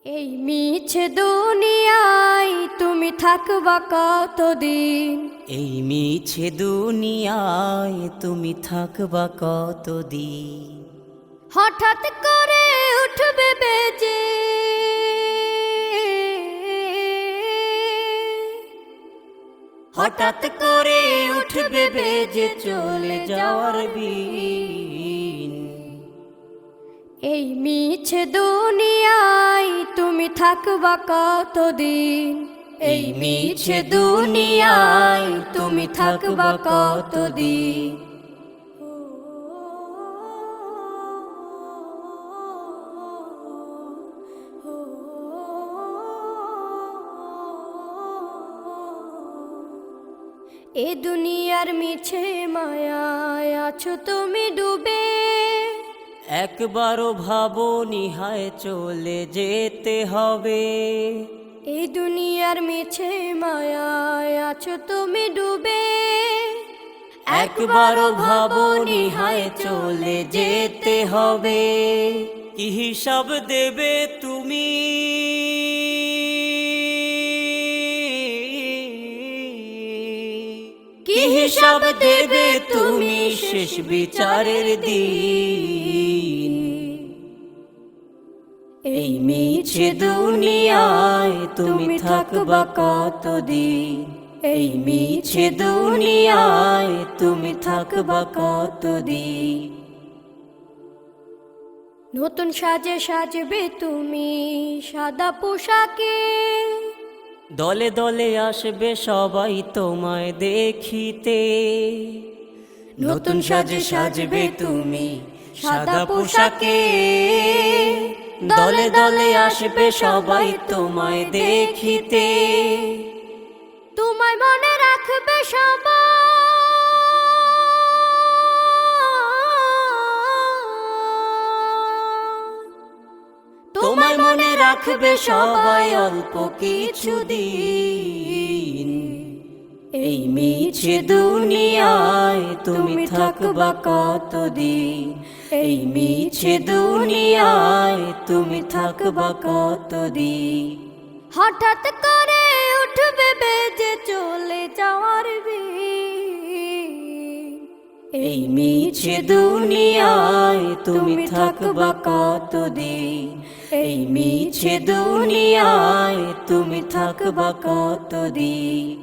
এই মিছে দুনিয়ায় তুমি থাকবা কতদিন? এই মিছে দুনিয়ায় তুমি থাকবা কতদিন? হঠাৎ করে উঠবে বেজে হঠাৎ করে উঠবে বেজে চলে যাওয়ার বিন। এই মিছে দুনিয়ায় তুমি থাকবা কতদিন? এই মিছে দুনিয়ায় তুমি থাকবা কতদিন? এ দুনিয়ার মিছে মায়ায় আছো তুমি ডুবে, একবারও ভাবনি হায় চলে যেতে হবে। এই দুনিয়ার মিছে মায়ায় আছো তুমি ডুবে, একবারও ভাবনি হায় চলে যেতে হবে। কি হিসাব দেবে তুমি? কি হিসাব দেবে তুমি শেষ বিচারের দিন? এই মিছে দুনিয়ায় তুমি থাকবা কতদিন? এই মিছে দুনিয়ায় তুমি থাকবা কতদিন? নতুন সাজে সাজবে তুমি সাদা পোশাকে, দলে দলে আসবে সবাই তোমায় দেখিতে। নতুন সাজে সাজবে তুমি সাদা পোশাকে, দলে দলে আসবে সবাই তোমায় দেখিতে। তোমায় মনে রাখবে সবাই, তোমায় মনে রাখবে সবাই অল্প কিছুদিন। এই মিছে দুনিয়ায় তুমি থাকবা কতদিন? এই মিছে দুনিয়ায় তুমি থাকবা কতদিন? হঠাৎ করে উঠবে বেজে চলে যাওয়ার বিন। এই মিছে দুনিয়ায় তুমি থাকবা কতদিন? এই মিছে দুনিয়ায় তুমি থাকবা কতদিন?